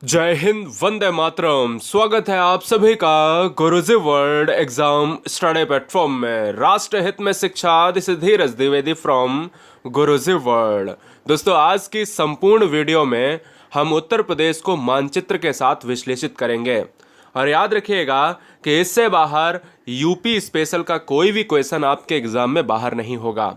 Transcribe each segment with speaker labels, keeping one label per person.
Speaker 1: जय हिंद, वंदे मातरम। स्वागत है आप सभी का गुरुजी वर्ल्ड एग्जाम स्टडी प्लेटफॉर्म में। राष्ट्र हित में शिक्षा, this is Dheeraj Dwivedi from Guruji world. दोस्तों, आज की संपूर्ण वीडियो में हम उत्तर प्रदेश को मानचित्र के साथ विश्लेषित करेंगे और याद रखिएगा कि इससे बाहर यूपी स्पेशल का कोई भी क्वेश्चन आपके एग्जाम में बाहर नहीं होगा।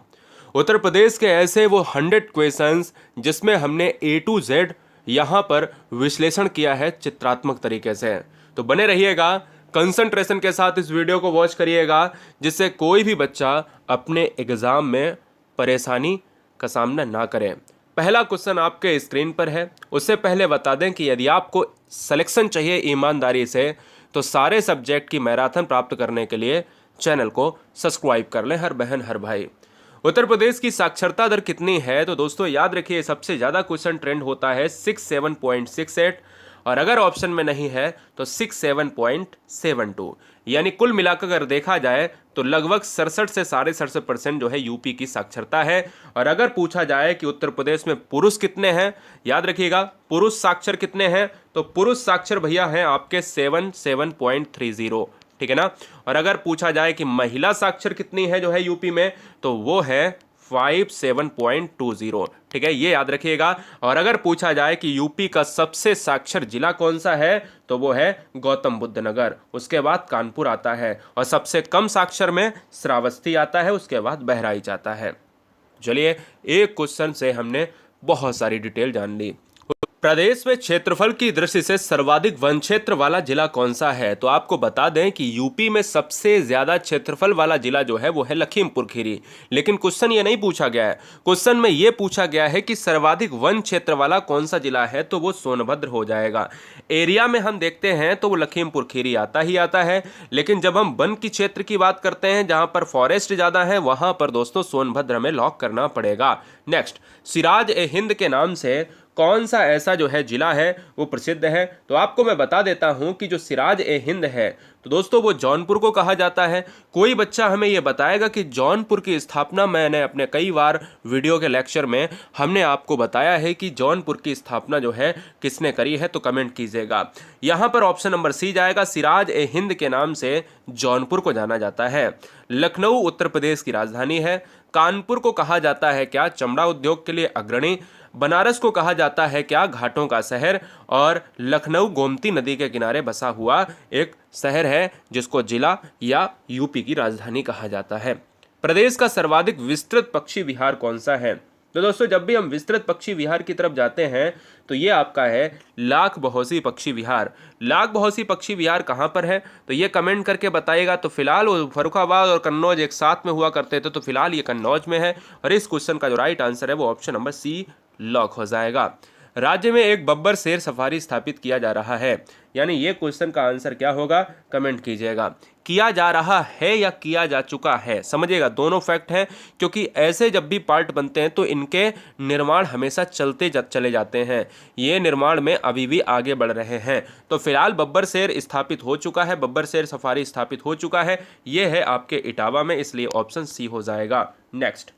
Speaker 1: उत्तर प्रदेश के ऐसे वो 100 क्वेश्चंस जिसमें हमने A to Z यहाँ पर विश्लेषण किया है चित्रात्मक तरीके से। तो बने रहिएगा, कंसंट्रेशन के साथ इस वीडियो को वॉच करिएगा, जिससे कोई भी बच्चा अपने एग्जाम में परेशानी का सामना ना करे। पहला क्वेश्चन आपके स्क्रीन पर है। उससे पहले बता दें कि यदि आपको सिलेक्शन चाहिए ईमानदारी से, तो सारे सब्जेक्ट की मैराथन प्राप्त करने के लिए चैनल को सब्सक्राइब कर लें, हर बहन हर भाई। उत्तर प्रदेश की साक्षरता दर कितनी है? तो दोस्तों याद रखिए, सबसे ज़्यादा क्वेश्चन ट्रेंड होता है 67.68 और अगर ऑप्शन में नहीं है तो 67.72। यानी कुल मिलाकर अगर देखा जाए तो लगभग 67 से 67.5% जो है यूपी की साक्षरता है। और अगर पूछा जाए कि उत्तर प्रदेश में पुरुष कितने हैं, याद रखिएगा पुरुष साक्षर कितने हैं, तो पुरुष साक्षर भैया हैं आपके 77.30, ठीक है ना। और अगर पूछा जाए कि महिला साक्षर कितनी है जो है यूपी में, तो वो है 57.20, ठीक है, ये याद रखिएगा। और अगर पूछा जाए कि यूपी का सबसे साक्षर जिला कौन सा है, तो वो है गौतम बुद्ध नगर, उसके बाद कानपुर आता है, और सबसे कम साक्षर में श्रावस्ती आता है, उसके बाद बहराइच आता है। चलिए, एक क्वेश्चन से हमने बहुत सारी डिटेल जान ली। प्रदेश में क्षेत्रफल की दृष्टि से सर्वाधिक वन क्षेत्र वाला जिला कौन सा है? तो आपको बता दें कि यूपी में सबसे ज्यादा क्षेत्रफल वाला जिला जो है वो है लखीमपुर खीरी। लेकिन क्वेश्चन ये नहीं पूछा गया है, क्वेश्चन में ये पूछा गया है कि सर्वाधिक वन क्षेत्र वाला कौन सा जिला है, तो वो सोनभद्र हो जाएगा। एरिया में हम देखते हैं तो वो लखीमपुर खीरी आता ही आता है, लेकिन जब हम वन की क्षेत्र की बात करते हैं जहां पर फॉरेस्ट ज्यादा है, वहां पर दोस्तों सोनभद्र हमें लॉक करना पड़ेगा। नेक्स्ट, सिराज ए हिंद के नाम से कौन सा ऐसा जो है जिला है वो प्रसिद्ध है? तो आपको मैं बता देता हूं कि जो सिराज ए हिंद है, तो दोस्तों वो जौनपुर को कहा जाता है। कोई बच्चा हमें ये बताएगा कि जौनपुर की स्थापना, मैंने अपने कई बार वीडियो के लेक्चर में हमने आपको बताया है कि जौनपुर की स्थापना जो है किसने करी है, तो कमेंट कीजिएगा। यहाँ पर ऑप्शन नंबर सी जाएगा, सिराज ए हिंद के नाम से जौनपुर को जाना जाता है। लखनऊ उत्तर प्रदेश की राजधानी है। कानपुर को कहा जाता है क्या? चमड़ा उद्योग के लिए अग्रणी। बनारस को कहा जाता है क्या? घाटों का शहर। और लखनऊ गोमती नदी के किनारे बसा हुआ एक शहर है जिसको जिला या यूपी की राजधानी कहा जाता है। प्रदेश का सर्वाधिक विस्तृत पक्षी विहार कौन सा है? तो दोस्तों जब भी हम विस्तृत पक्षी विहार की तरफ जाते हैं तो ये आपका है लाख बहोसी पक्षी विहार। लाख बहोसी पक्षी विहार कहाँ पर है, तो ये कमेंट करके बताइएगा। तो फिलहाल वो फर्रुखाबाद और कन्नौज एक साथ में हुआ करते थे, तो फिलहाल ये कन्नौज में है। और इस क्वेश्चन का जो राइट आंसर है वो ऑप्शन नंबर सी लॉक हो जाएगा। राज्य में एक बब्बर शेर सफारी स्थापित किया जा रहा है, यानी ये क्वेश्चन का आंसर क्या होगा, कमेंट कीजिएगा। किया जा रहा है या किया जा चुका है, समझिएगा दोनों फैक्ट हैं, क्योंकि ऐसे जब भी पार्ट बनते हैं तो इनके निर्माण हमेशा चले जाते हैं। ये निर्माण में अभी भी आगे बढ़ रहे हैं। तो फिलहाल बब्बर शेर स्थापित हो चुका है, बब्बर शेर सफारी स्थापित हो चुका है। ये है आपके इटावा में, इसलिए ऑप्शन सी हो जाएगा। नेक्स्ट,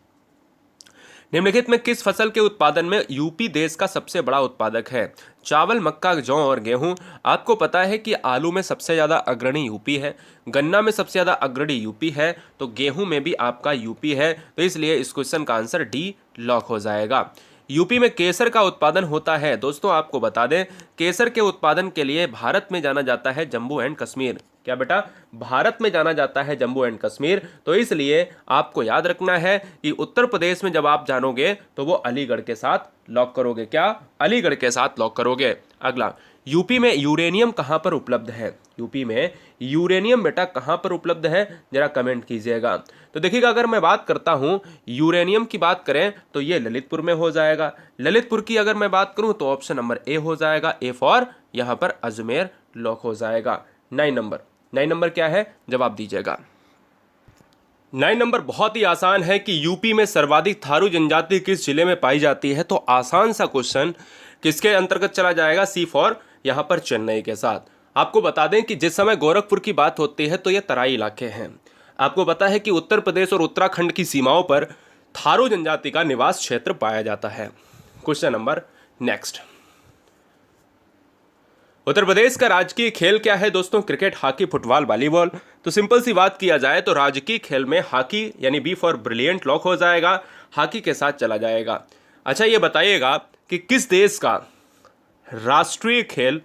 Speaker 1: निम्नलिखित में किस फसल के उत्पादन में यूपी देश का सबसे बड़ा उत्पादक है? चावल, मक्का, जौ और गेहूं। आपको पता है कि आलू में सबसे ज़्यादा अग्रणी यूपी है, गन्ना में सबसे ज़्यादा अग्रणी यूपी है, तो गेहूं में भी आपका यूपी है। तो इसलिए इस क्वेश्चन का आंसर डी लॉक हो जाएगा। यूपी में केसर का उत्पादन होता है। दोस्तों आपको बता दें, केसर के उत्पादन के लिए भारत में जाना जाता है जम्मू एंड कश्मीर। क्या बेटा? भारत में जाना जाता है जम्मू एंड कश्मीर। तो इसलिए आपको याद रखना है कि उत्तर प्रदेश में जब आप जानोगे तो वो अलीगढ़ के साथ लॉक करोगे। क्या? अलीगढ़ के साथ लॉक करोगे। अगला, यूपी में यूरेनियम कहाँ पर उपलब्ध है? यूपी में यूरेनियम बेटा कहाँ पर उपलब्ध है, जरा कमेंट कीजिएगा। तो देखिएगा, अगर मैं बात करता हूँ यूरेनियम की बात करें तो ये ललितपुर में हो जाएगा। ललितपुर की अगर मैं बात करूँ तो ऑप्शन नंबर ए हो जाएगा, ए फॉर यहाँ पर अजमेर लॉक हो जाएगा। 9 नंबर क्या है, जवाब दीजिएगा। 9 नंबर बहुत ही आसान है कि यूपी में सर्वाधिक थारू जनजाति किस जिले में पाई जाती है? तो आसान सा क्वेश्चन किसके अंतर्गत चला जाएगा? सी फॉर यहाँ पर चेन्नई के साथ। आपको बता दें कि जिस समय गोरखपुर की बात होती है तो ये तराई इलाके हैं। आपको पता है कि उत्तर प्रदेश और उत्तराखंड की सीमाओं पर थारू जनजाति का निवास क्षेत्र पाया जाता है। Question number next, Uttar Pradesh का राजकीय खेल क्या है दोस्तों? Cricket, hockey, football, volleyball. तो सिंपल सी बात किया जाए तो राजकीय खेल में हॉकी यानी बी फॉर ब्रिलियंट लॉक हो जाएगा, हॉकी के साथ चला जाएगा। अच्छा ये बताइएगा कि किस देश का राष्ट्रीय खेल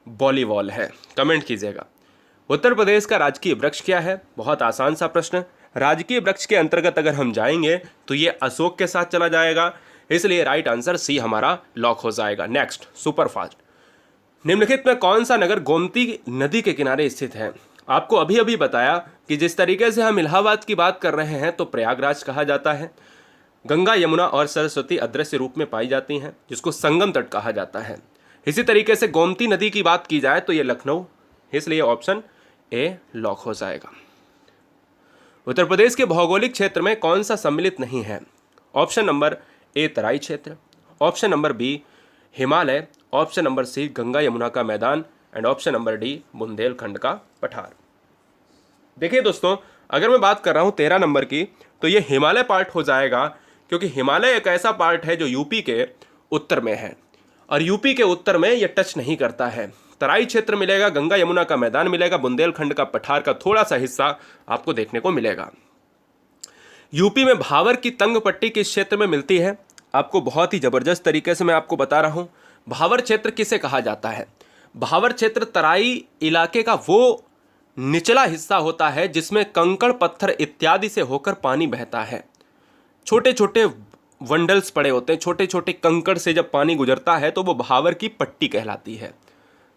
Speaker 1: वॉलीबॉल है? कमेंट कीजिएगा। उत्तर प्रदेश का राजकीय वृक्ष क्या है? बहुत आसान सा प्रश्न। राजकीय वृक्ष के अंतर्गत अगर हम जाएंगे तो ये अशोक के साथ चला जाएगा, इसलिए राइट आंसर सी हमारा लॉक हो जाएगा। Next, super fast. निम्नलिखित में कौन सा नगर गोमती नदी के किनारे स्थित है? आपको अभी अभी बताया कि जिस तरीके से हम इलाहाबाद की बात कर रहे हैं तो प्रयागराज कहा जाता है। गंगा, यमुना और सरस्वती अदृश्य रूप में पाई जाती हैं, जिसको संगम तट कहा जाता है। इसी तरीके से गोमती नदी की बात की जाए तो ये लखनऊ, इसलिए ऑप्शन ए लॉक हो जाएगा। उत्तर प्रदेश के भौगोलिक क्षेत्र में कौन सा सम्मिलित नहीं है? ऑप्शन नंबर ए तराई क्षेत्र, option number B Himalaya, option number C Ganga Yamuna का मैदान and option number D Bundelkhand का पठार। देखिए दोस्तों, अगर मैं बात कर रहा हूं 13 नंबर की तो ये हिमालय पार्ट हो जाएगा, क्योंकि हिमालय एक ऐसा पार्ट है जो यूपी के उत्तर में है और यूपी के उत्तर में ये टच नहीं करता है। तराई क्षेत्र मिलेगा, गंगा यमुना का मैदान मिलेगा, बुंदेलखंड का पठार का थोड़ा सा हिस्सा आपको देखने को मिलेगा। यूपी में भावर की तंग पट्टी किस क्षेत्र में मिलती है? आपको बहुत ही जबरदस्त तरीके से मैं आपको बता रहा हूं। भावर क्षेत्र किसे कहा जाता है? भावर क्षेत्र तराई इलाके का वो निचला हिस्सा होता है जिसमें कंकड़, पत्थर इत्यादि से होकर पानी बहता है। छोटे छोटे वंडल्स पड़े होते हैं, छोटे छोटे कंकड़ से जब पानी गुजरता है तो वो भावर की पट्टी कहलाती है।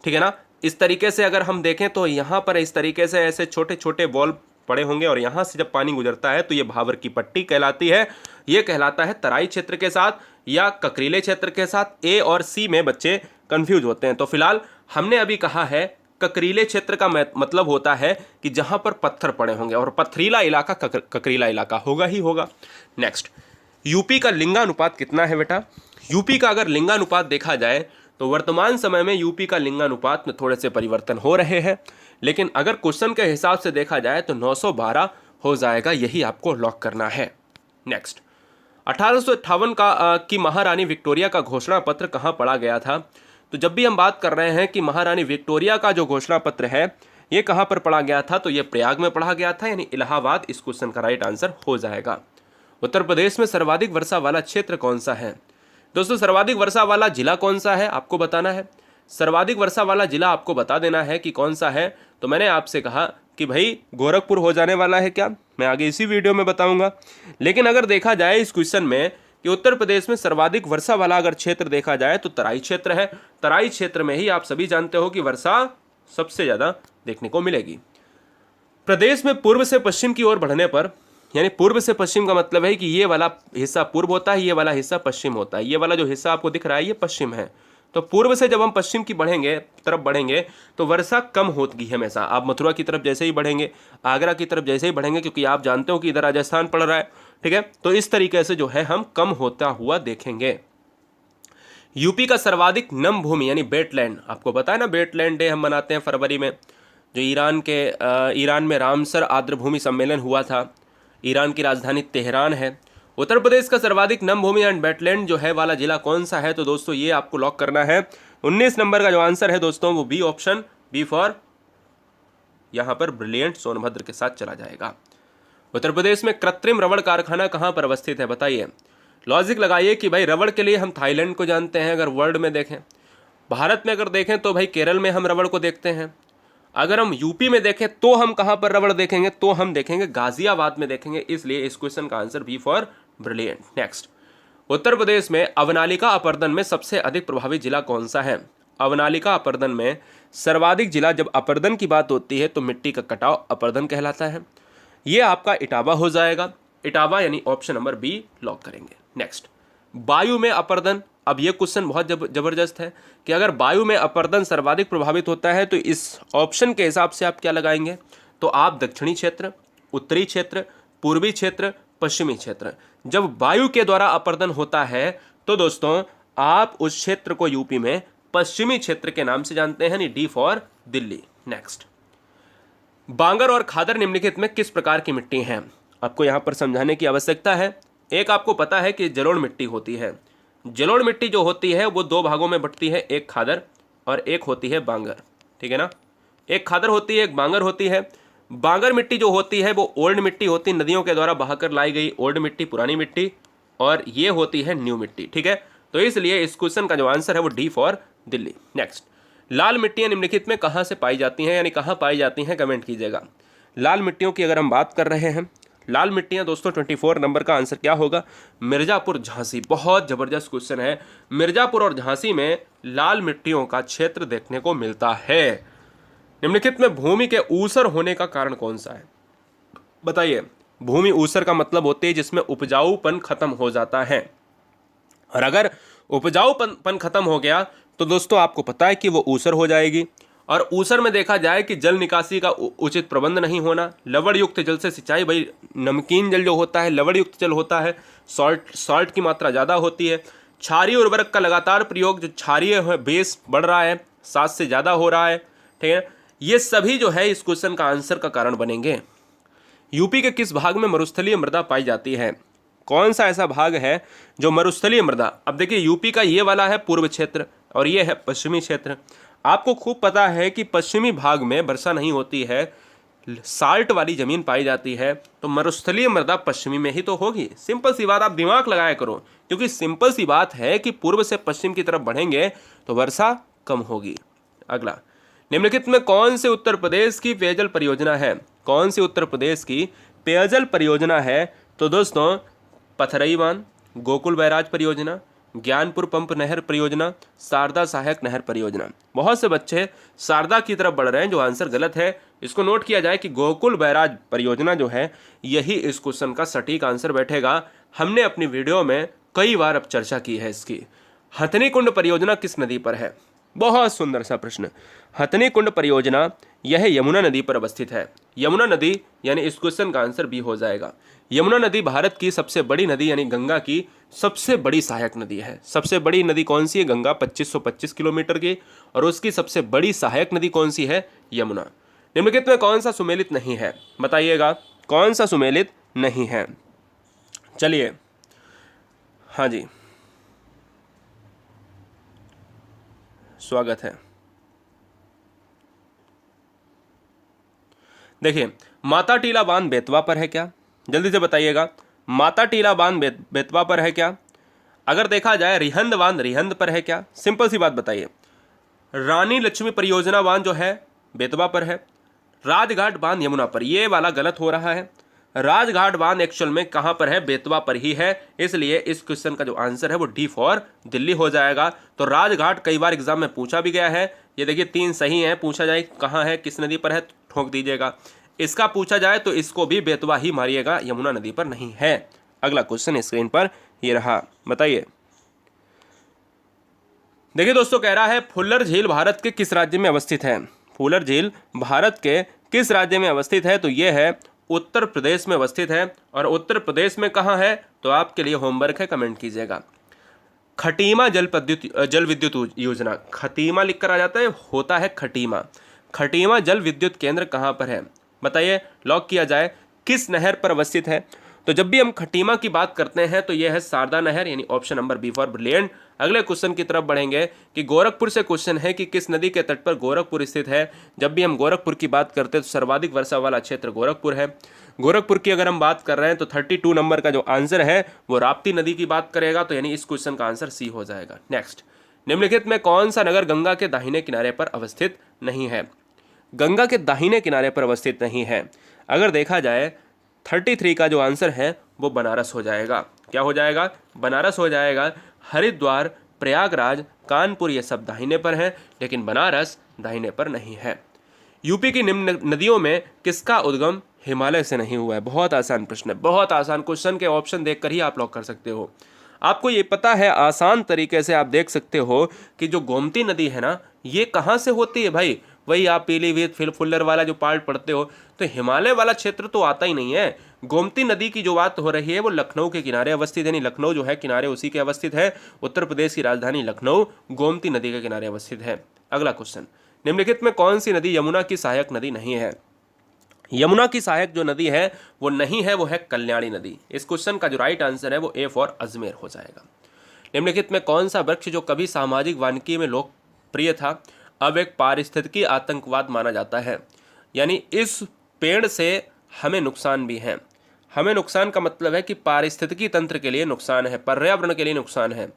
Speaker 1: ठीक है ना? इस तरीके से अगर हम देखें तो यहाँ पर इस तरीके से ऐसे छोटे छोटे बॉल पड़े होंगे और यहाँ से जब पानी गुजरता है तो ये भावर की पट्टी कहलाती है। ये कहलाता है तराई क्षेत्र के साथ या ककरीले क्षेत्र के साथ। ए और सी में बच्चे कंफ्यूज होते हैं। तो फिलहाल हमने अभी कहा है ककरीले क्षेत्र का मतलब होता है कि जहां पर पत्थर पड़े होंगे, और पथरीला इलाका ककरीला इलाका होगा ही होगा। नेक्स्ट, यूपी का लिंगानुपात कितना है बेटा? यूपी का अगर लिंगानुपात देखा जाए तो वर्तमान समय में यूपी का लिंगानुपात में थोड़े से परिवर्तन हो रहे हैं, लेकिन अगर क्वेश्चन के हिसाब से देखा जाए तो 912 हो जाएगा। यही आपको लॉक करना है। नेक्स्ट, 1858 की महारानी विक्टोरिया का घोषणा पत्र कहाँ पढ़ा गया था? तो जब भी हम बात कर रहे हैं कि महारानी विक्टोरिया का जो घोषणा पत्र है ये कहाँ पर पढ़ा गया था, तो ये प्रयाग में पढ़ा गया था, यानी इलाहाबाद इस क्वेश्चन का राइट आंसर हो जाएगा। उत्तर प्रदेश में सर्वाधिक वर्षा वाला क्षेत्र कौन सा है? दोस्तों, सर्वाधिक वर्षा वाला जिला कौन सा है आपको बताना है। सर्वाधिक वर्षा वाला जिला आपको बता देना है कि कौन सा है। तो मैंने आपसे कहा कि भाई गोरखपुर हो जाने वाला है क्या, मैं आगे इसी वीडियो में बताऊंगा। लेकिन अगर देखा जाए इस क्वेश्चन में कि उत्तर प्रदेश में सर्वाधिक वर्षा वाला अगर क्षेत्र देखा जाए तो तराई क्षेत्र है। तराई क्षेत्र में ही आप सभी जानते हो कि वर्षा सबसे ज़्यादा देखने को मिलेगी। प्रदेश में पूर्व से पश्चिम की ओर बढ़ने पर, यानी पूर्व से पश्चिम का मतलब है कि ये वाला हिस्सा पूर्व होता है, ये वाला हिस्सा पश्चिम होता है। ये वाला जो हिस्सा आपको दिख रहा है ये पश्चिम है। तो पूर्व से जब हम पश्चिम की तरफ बढ़ेंगे तो वर्षा कम होती है हमेशा। आप मथुरा की तरफ जैसे ही बढ़ेंगे, आगरा की तरफ जैसे ही बढ़ेंगे, क्योंकि आप जानते हो कि इधर राजस्थान पड़ रहा है, ठीक है, तो इस तरीके से जो है हम कम होता हुआ देखेंगे। यूपी का सर्वाधिक नम भूमि यानी वेटलैंड, आपको पता है ना, वेटलैंड डे हम मनाते हैं फरवरी में, जो ईरान में रामसर आर्द्रभूमि सम्मेलन हुआ था। ईरान की राजधानी तेहरान है। उत्तर प्रदेश का सर्वाधिक नम भूमि एंड वेटलैंड जो है वाला जिला कौन सा है? तो दोस्तों ये आपको लॉक करना है। 19 नंबर का जो आंसर है दोस्तों वो बी ऑप्शन, बी फॉर यहां पर ब्रिलियंट, सोनभद्र के साथ चला जाएगा। उत्तर प्रदेश में कृत्रिम रबड़ कारखाना कहां पर अवस्थित है बताइए। लॉजिक लगाइए कि भाई रबड़ के लिए हम थाईलैंड को जानते हैं, अगर वर्ल्ड में देखें। भारत में अगर देखें तो भाई केरल में हम रबड़ को देखते हैं। अगर हम यूपी में देखें तो हम कहां पर रबड़ देखेंगे? तो हम देखेंगे गाजियाबाद में देखेंगे। इसलिए इस क्वेश्चन का answer B for brilliant. Next, Uttar Pradesh में अवनालिका अपर्दन में सबसे अधिक प्रभावित जिला कौन सा है? अवनालिका अपर्दन में सर्वाधिक जिला, जब अपर्दन की बात होती है तो मिट्टी का कटाव अपर्दन कहलाता है। ये आपका इटावा हो जाएगा। इटावा यानी ऑप्शन नंबर बी लॉक करेंगे। नेक्स्ट, वायु में अपर्दन। अब ये क्वेश्चन बहुत जबरदस्त है कि अगर वायु में अपर्दन सर्वाधिक प्रभावित होता है तो इस ऑप्शन के हिसाब से आप क्या लगाएंगे? तो आप दक्षिणी क्षेत्र, उत्तरी क्षेत्र, पूर्वी क्षेत्र, पश्चिमी क्षेत्र। जब वायु के द्वारा अपर्दन होता है तो दोस्तों आप उस क्षेत्र को यूपी में पश्चिमी क्षेत्र के नाम से जानते हैं, यानी डी फॉर दिल्ली। नेक्स्ट, बांगर और खादर निम्नलिखित में किस प्रकार की मिट्टी हैं? आपको यहां पर समझाने की आवश्यकता है। एक आपको पता है कि जलोढ़ मिट्टी होती है। जलोढ़ मिट्टी जो होती है वो दो भागों में बंटती है, एक खादर और एक होती है बांगर, ठीक है ना। एक खादर होती है, एक बांगर होती है। बांगर मिट्टी जो होती है वो ओल्ड मिट्टी होती है, नदियों के द्वारा बहाकर लाई गई ओल्ड मिट्टी, पुरानी मिट्टी, और ये होती है न्यू मिट्टी, ठीक है। तो इसलिए इस क्वेश्चन का जो आंसर है वो डी फॉर दिल्ली। नेक्स्ट, लाल मिट्टियां निम्नलिखित में कहाँ से पाई जाती हैं, यानी कहाँ पाई जाती हैं, कमेंट कीजिएगा। लाल मिट्टियों की अगर हम बात कर रहे हैं, लाल मिट्टियां दोस्तों 24 नंबर का आंसर क्या होगा, मिर्जापुर झांसी। बहुत जबरदस्त क्वेश्चन है। मिर्जापुर और झांसी में लाल मिट्टियों का क्षेत्र देखने को मिलता है। निम्नलिखित में भूमि के ऊसर होने का कारण कौन सा है, बताइए। भूमि ऊसर का मतलब होते है जिसमें उपजाऊपन खत्म हो जाता है, और अगर उपजाऊपन खत्म हो गया तो दोस्तों आपको पता है कि वो ऊसर हो जाएगी। और ऊसर में देखा जाए कि जल निकासी का उचित प्रबंध नहीं होना, लवण युक्त जल से सिंचाई, भाई नमकीन जल जो होता है लवण युक्त जल होता है, सॉल्ट की मात्रा ज़्यादा होती है। क्षारीय उर्वरक का लगातार प्रयोग, जो क्षारीय बेस बढ़ रहा है, 7 से ज़्यादा हो रहा है, ठीक है। ये सभी जो है इस क्वेश्चन का आंसर का कारण बनेंगे। यूपी के किस भाग में मरुस्थलीय मृदा पाई जाती है, कौन सा ऐसा भाग है जो मरुस्थलीय मृदा। अब देखिए यूपी का ये वाला है पूर्व क्षेत्र और ये है पश्चिमी क्षेत्र। आपको खूब पता है कि पश्चिमी भाग में वर्षा नहीं होती है, साल्ट वाली जमीन पाई जाती है, तो मरुस्थलीय मृदा पश्चिमी में ही तो होगी। सिंपल सी बात, आप दिमाग लगाया करो, क्योंकि सिंपल सी बात है कि पूर्व से पश्चिम की तरफ बढ़ेंगे तो वर्षा कम होगी। अगला, निम्नलिखित में कौन से उत्तर प्रदेश की पेयजल परियोजना है, कौन सी उत्तर प्रदेश की पेयजल परियोजना है, तो दोस्तों पथरई बांध, गोकुल बैराज परियोजना, ज्ञानपुर पंप नहर परियोजना, शारदा सहायक नहर परियोजना। बहुत से बच्चे शारदा की तरफ बढ़ रहे हैं, जो आंसर गलत है। इसको नोट किया जाए कि गोकुल बैराज परियोजना जो है यही इस क्वेश्चन का सटीक आंसर बैठेगा। हमने अपनी वीडियो में कई बार अब चर्चा की है इसकी। हथनी कुंड परियोजना किस नदी पर है, बहुत सुंदर सा प्रश्न। हथनी कुंड परियोजना यह यमुना नदी पर अवस्थित है। यमुना नदी, यानी इस क्वेश्चन का आंसर बी हो जाएगा। यमुना नदी भारत की सबसे बड़ी नदी यानी गंगा की सबसे बड़ी सहायक नदी है। सबसे बड़ी नदी कौन सी है, गंगा 2525 किलोमीटर की, और उसकी सबसे बड़ी सहायक नदी कौन सी है, यमुना। निम्नलिखित में कौन सा सुमेलित नहीं है, बताइएगा कौन सा सुमेलित नहीं है। चलिए, हाँ जी, स्वागत है। देखिए, माता टीला बांध बेतवा पर है क्या, जल्दी से बताइएगा। माता टीला बांध बेतवा पर है क्या। अगर देखा जाए रिहंद बांध रिहंद पर है क्या, सिंपल सी बात बताइए। रानी लक्ष्मी परियोजना बांध जो है बेतवा पर है। राजघाट बांध यमुना पर, ये वाला गलत हो रहा है। राजघाट बांध एक्चुअल में कहां पर है, बेतवा पर ही है। इसलिए इस क्वेश्चन का जो आंसर है वो डी फॉर दिल्ली हो जाएगा। तो राजघाट कई बार एग्जाम में पूछा भी गया है। ये देखिए 3 सही है। पूछा जाए कहाँ है, किस नदी पर है, ठोक दीजिएगा। इसका पूछा जाए तो इसको भी बेतवा ही मारिएगा, यमुना नदी पर नहीं है। अगला क्वेश्चन स्क्रीन पर ये रहा, बताइए। देखिए दोस्तों, कह रहा है फुल्लर झील भारत के किस राज्य में अवस्थित है। फुल्लर झील भारत के किस राज्य में अवस्थित है, तो ये है उत्तर प्रदेश में अवस्थित है। और उत्तर प्रदेश में कहाँ है, तो आपके लिए होमवर्क है, कमेंट कीजिएगा। खटीमा जल विद्युत योजना, खटीमा लिखकर आ जाता है, होता है खटीमा। खटीमा जल विद्युत केंद्र कहाँ पर है, बताइए। लॉक किया जाए, किस नहर पर अवस्थित है। तो जब भी हम खटीमा की बात करते हैं तो यह है शारदा नहर, यानी option number B for brilliant. अगले क्वेश्चन की तरफ बढ़ेंगे कि गोरखपुर से क्वेश्चन है कि किस नदी के तट पर गोरखपुर स्थित है। जब भी हम गोरखपुर की बात करते हैं तो सर्वाधिक वर्षा वाला क्षेत्र गोरखपुर है। गोरखपुर की अगर हम बात कर रहे हैं तो 32 नंबर का जो आंसर है वो राप्ती नदी की बात करेगा, तो यानी इस क्वेश्चन का आंसर सी हो जाएगा। नेक्स्ट, निम्नलिखित में कौन सा नगर गंगा के दाहिने किनारे पर अवस्थित नहीं है। गंगा के दाहिने किनारे पर अवस्थित नहीं है। अगर देखा जाए 33 का जो आंसर है वो बनारस हो जाएगा। क्या हो जाएगा, बनारस हो जाएगा। हरिद्वार, प्रयागराज, कानपुर ये सब दाहिने पर हैं, लेकिन बनारस दाहिने पर नहीं है। यूपी की निम्न नदियों में किसका उद्गम हिमालय से नहीं हुआ है। बहुत आसान प्रश्न है, बहुत आसान। क्वेश्चन के ऑप्शन देखकर ही आप लॉक कर सकते हो। आपको ये पता है, आसान तरीके से आप देख सकते हो कि जो गोमती नदी है ना, ये कहाँ से होती है भाई। वही आप पीलीभीत फुल्लर वाला जो पार्ट पढ़ते हो, तो हिमालय वाला क्षेत्र तो आता ही नहीं है। गोमती नदी की जो बात हो रही है वो लखनऊ के किनारे अवस्थित है, यानी लखनऊ जो है किनारे उसी के अवस्थित है। उत्तर प्रदेश की राजधानी लखनऊ गोमती नदी के किनारे अवस्थित है। अगला क्वेश्चन, निम्नलिखित में कौन सी नदी यमुना की सहायक नदी नहीं है। यमुना की सहायक जो नदी है वो नहीं है, वो है कल्याणी नदी। इस क्वेश्चन का जो राइट आंसर है वो ए फॉर अजमेर हो जाएगा। निम्नलिखित में कौन सा वृक्ष जो कभी सामाजिक वानिकी में प्रिय था, अब एक पारिस्थितिकी आतंकवाद माना जाता है। यानी इस पेड़ से हमें नुकसान भी है। हमें नुकसान का मतलब है कि पारिस्थितिकी तंत्र के लिए नुकसान है, पर्यावरण के लिए नुकसान है।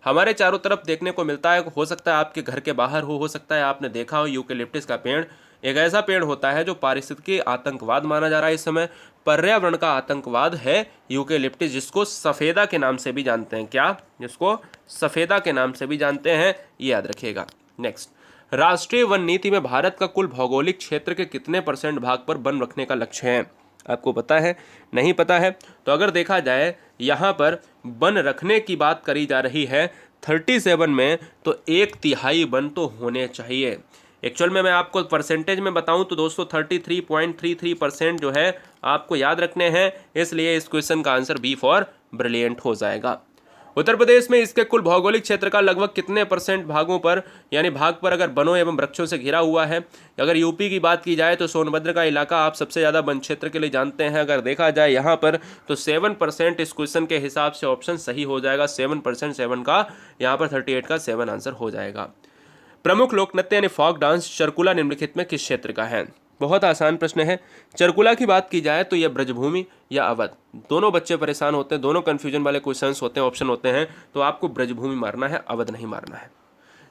Speaker 1: हमारे चारों तरफ देखने को मिलता है, हो सकता है आपके घर के बाहर हो सकता है आपने देखा हो, यूकेलिप्टस का पेड़ एक ऐसा पेड़ होता है जो पारिस्थितिकी आतंकवाद माना जा रहा है इस समय। पर्यावरण का आतंकवाद है यूकेलिप्टस, जिसको सफ़ेदा के नाम से भी जानते हैं। क्या? जिसको सफ़ेदा के नाम से भी जानते हैं, ये याद रखिएगा। नेक्स्ट, राष्ट्रीय वन नीति में भारत का कुल भौगोलिक क्षेत्र के कितने % भाग पर वन रखने का लक्ष्य है? आपको पता है? नहीं पता है तो अगर देखा जाए यहाँ पर वन रखने की बात करी जा रही है 37 में, तो 1/3 वन तो होने चाहिए। एक्चुअल में मैं आपको परसेंटेज में बताऊं तो दोस्तों 33.33% जो है आपको याद रखने हैं, इसलिए इस क्वेश्चन का आंसर बी फॉर ब्रिलियंट हो जाएगा। उत्तर प्रदेश में इसके कुल भौगोलिक क्षेत्र का लगभग कितने % भागों पर, यानी भाग पर अगर वनों एवं वृक्षों से घिरा हुआ है? अगर यूपी की बात की जाए तो सोनभद्र का इलाका आप सबसे ज़्यादा वन क्षेत्र के लिए जानते हैं। अगर देखा जाए यहाँ पर तो 7% इस क्वेश्चन के हिसाब से ऑप्शन सही हो जाएगा। 7%, 7 का यहाँ पर 38 का 7 आंसर हो जाएगा। प्रमुख लोक नृत्य यानी फॉक डांस चरकुला निम्नलिखित में किस क्षेत्र का है? बहुत आसान प्रश्न है। चरकुला की बात की जाए तो यह ब्रजभूमि या अवध, दोनों बच्चे परेशान होते हैं, दोनों कन्फ्यूजन वाले क्वेश्चंस होते हैं, ऑप्शन होते हैं, तो आपको ब्रजभूमि मारना है, अवध नहीं मारना है।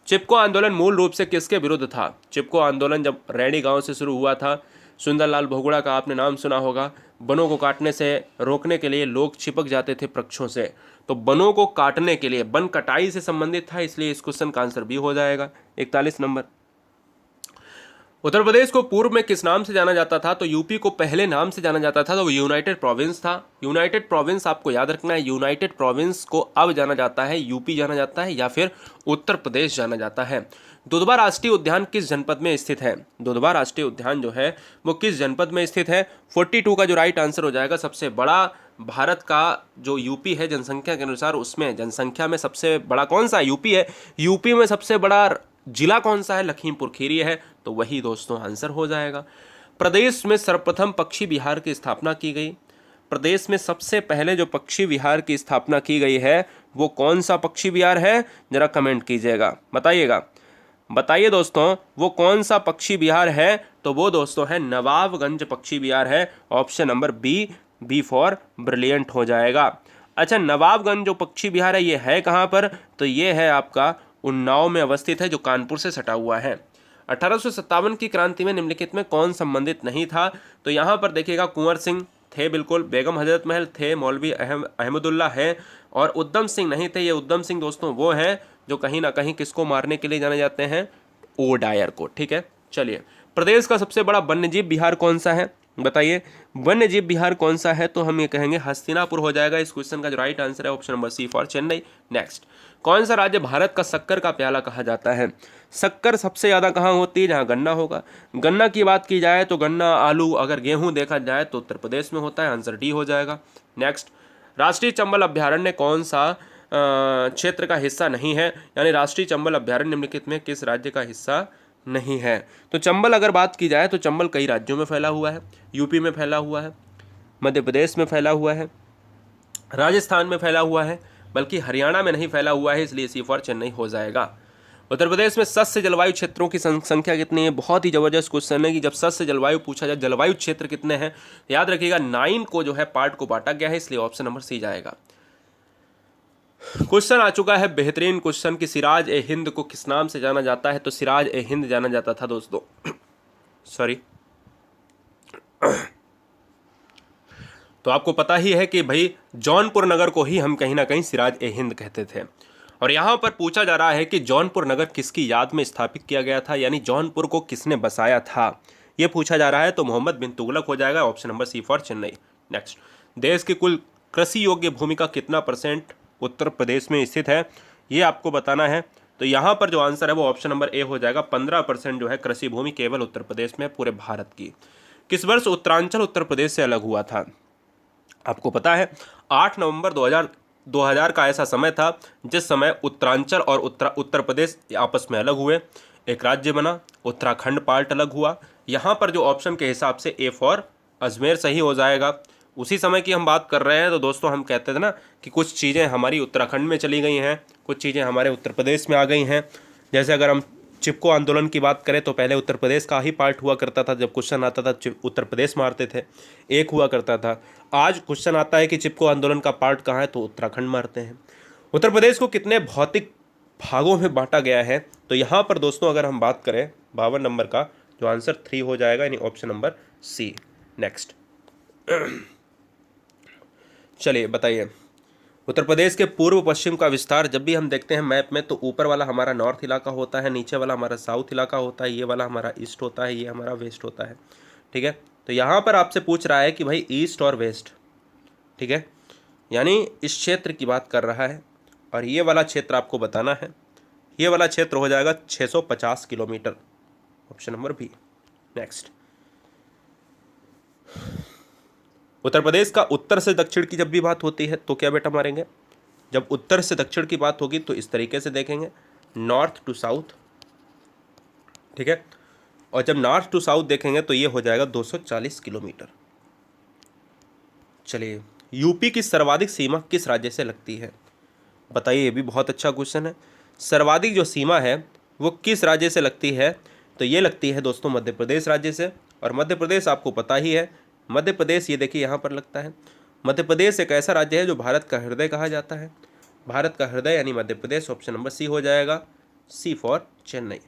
Speaker 1: चिपको आंदोलन मूल रूप से किसके विरुद्ध था? चिपको आंदोलन जब रैणी गांव से शुरू हुआ था, सुंदरलाल बहुगुणा का आपने नाम सुना होगा। वनों को काटने से रोकने के लिए लोग चिपक जाते थे वृक्षों से, तो वनों को काटने के लिए, वन कटाई से संबंधित था, इसलिए इस क्वेश्चन का आंसर बी हो जाएगा। 41 नंबर। उत्तर प्रदेश को पूर्व में किस नाम से जाना जाता था? तो यूपी को पहले नाम से जाना जाता था, तो वो यूनाइटेड प्रोविंस था। यूनाइटेड प्रोविंस आपको याद रखना है, यूनाइटेड प्रोविंस को अब जाना जाता है यूपी जाना जाता है या फिर उत्तर प्रदेश जाना जाता है। दुधवा राष्ट्रीय उद्यान किस जनपद में स्थित है? दुधवा राष्ट्रीय उद्यान जो है वो किस जनपद में स्थित है? 42 का जो राइट आंसर हो जाएगा। सबसे बड़ा भारत का जो यूपी है जनसंख्या के अनुसार, उसमें जनसंख्या में सबसे बड़ा कौन सा? यूपी है। यूपी में सबसे बड़ा जिला कौन सा है? लखीमपुर खीरी है, तो वही दोस्तों आंसर हो जाएगा। प्रदेश में सर्वप्रथम पक्षी विहार की स्थापना की गई। प्रदेश में सबसे पहले जो पक्षी विहार की स्थापना की गई है वो कौन सा पक्षी विहार है? जरा कमेंट कीजिएगा, बताइएगा, बताइए दोस्तों, वो कौन सा पक्षी विहार है? तो वो दोस्तों है नवाबगंज पक्षी विहार है। Option number B, B for brilliant हो जाएगा। अच्छा, नवाबगंज जो पक्षी विहार है ये है कहाँ पर? तो ये है आपका उन्नाव में अवस्थित है, जो कानपुर से सटा हुआ है। 1857 की क्रांति में निम्नलिखित में कौन संबंधित नहीं था? तो यहाँ पर देखिएगा कुंवर सिंह थे बिल्कुल, बेगम हजरत महल थे, मौलवी अहमदुल्ला है, और उद्यम सिंह नहीं थे। ये उद्यम सिंह दोस्तों वो हैं जो कहीं ना कहीं किसको मारने के लिए जाने जाते हैं? ओडायर को। ठीक है, चलिए, प्रदेश का सबसे बड़ा वन्यजीव विहार कौन सा है? बताइए, वन्यजीव विहार कौन सा है? तो हम ये कहेंगे हस्तिनापुर हो जाएगा। इस क्वेश्चन का जो राइट आंसर है option number C for Chennai. Next, कौन सा राज्य भारत का शक्कर का प्याला कहा जाता है? शक्कर सबसे ज़्यादा कहाँ होती है? जहाँ गन्ना होगा। गन्ना की बात की जाए तो गन्ना, आलू, अगर गेहूँ देखा जाए तो उत्तर प्रदेश में होता है, आंसर डी हो जाएगा। नेक्स्ट, राष्ट्रीय चंबल अभ्यारण्य कौन सा क्षेत्र का हिस्सा नहीं है? यानी राष्ट्रीय चंबल अभ्यारण्य निम्नलिखित में किस राज्य का हिस्सा नहीं है? तो चंबल अगर बात की जाए तो चंबल कई राज्यों में फैला हुआ है। यूपी में फैला हुआ है, मध्य प्रदेश में फैला हुआ है, राजस्थान में फैला हुआ है, बल्कि हरियाणा में नहीं फैला हुआ है, इसलिए सी फॉर चेन्नई हो जाएगा। उत्तर प्रदेश में सस्य जलवायु क्षेत्रों की संख्या कितनी है? बहुत ही जबरदस्त क्वेश्चन है कि जब सस्य जलवायु पूछा जाए, जलवायु क्षेत्र कितने हैं, याद रखिएगा 9 को जो है पार्ट को बांटा गया है, इसलिए ऑप्शन नंबर सी जाएगा। क्वेश्चन आ चुका है बेहतरीन क्वेश्चन कि सिराज ए हिंद को किस नाम से जाना जाता है? तो सिराज ए हिंद जाना जाता था दोस्तों सॉरी तो आपको पता ही है कि भाई जौनपुर नगर को ही हम कहीं ना कहीं सिराज ए हिंद कहते थे। और यहाँ पर पूछा जा रहा है कि जौनपुर नगर किसकी याद में स्थापित किया गया था, यानी जौनपुर को किसने बसाया था, ये पूछा जा रहा है। तो मोहम्मद बिन तुगलक हो जाएगा, option number C for Chennai. Next, देश की कुल कृषि योग्य भूमि का कितना % उत्तर प्रदेश में स्थित है, ये आपको बताना है। तो यहाँ पर जो आंसर है वो ऑप्शन नंबर ए हो जाएगा। 15% जो है कृषि भूमि केवल उत्तर प्रदेश में, पूरे भारत की। किस वर्ष उत्तरांचल उत्तर प्रदेश से अलग हुआ था? आपको पता है 8 नवंबर 2000 का ऐसा समय था जिस समय उत्तरांचल और उत्तर प्रदेश आपस में अलग हुए, एक राज्य बना, उत्तराखंड पार्ट अलग हुआ। यहाँ पर जो ऑप्शन के हिसाब से ए फॉर अजमेर सही हो जाएगा। उसी समय की हम बात कर रहे हैं, तो दोस्तों हम कहते थे ना कि कुछ चीज़ें हमारी उत्तराखंड में चली गई हैं, कुछ चीज़ें हमारे उत्तर प्रदेश में आ गई हैं। जैसे अगर हम चिपको आंदोलन की बात करें तो पहले उत्तर प्रदेश का ही पार्ट हुआ करता था, जब क्वेश्चन आता था उत्तर प्रदेश मारते थे, एक हुआ करता था। आज क्वेश्चन आता है कि चिपको आंदोलन का पार्ट कहाँ है, तो उत्तराखंड मारते हैं। उत्तर प्रदेश को कितने भौतिक भागों में बांटा गया है, तो यहाँ पर दोस्तों अगर हम बात करें 52 नंबर का, जो आंसर 3 हो जाएगा, यानी ऑप्शन नंबर सी। नेक्स्ट चलिए बताइए, उत्तर प्रदेश के पूर्व पश्चिम का विस्तार जब भी हम देखते हैं मैप में, तो ऊपर वाला हमारा नॉर्थ इलाका होता है, नीचे वाला हमारा साउथ इलाका होता है, ये वाला हमारा ईस्ट होता है, ये हमारा वेस्ट होता है। ठीक है, तो यहाँ पर आपसे पूछ रहा है कि भाई ईस्ट और वेस्ट, ठीक है, यानी इस क्षेत्र की बात कर रहा है, और ये वाला क्षेत्र आपको बताना है। ये वाला क्षेत्र हो जाएगा 650 kilometre, option number B. Next, Uttar Pradesh का उत्तर से दक्षिण की जब भी बात होती है तो क्या बेटा मारेंगे, जब उत्तर से दक्षिण की बात होगी तो इस तरीके से देखेंगे, नॉर्थ टू साउथ। ठीक है, और जब नॉर्थ टू साउथ देखेंगे तो ये हो जाएगा 240 किलोमीटर। चलिए, यूपी की सर्वाधिक सीमा किस राज्य से लगती है, बताइए, ये भी बहुत अच्छा क्वेश्चन है। सर्वाधिक जो सीमा है वो किस राज्य से लगती है, तो ये लगती है दोस्तों मध्य प्रदेश राज्य से। और मध्य प्रदेश आपको पता ही है, मध्य प्रदेश ये देखिए यहाँ पर लगता है। मध्य प्रदेश एक ऐसा राज्य है जो भारत का हृदय कहा जाता है, भारत का हृदय यानी मध्य प्रदेश, ऑप्शन नंबर सी हो जाएगा, सी फॉर चेन्नई।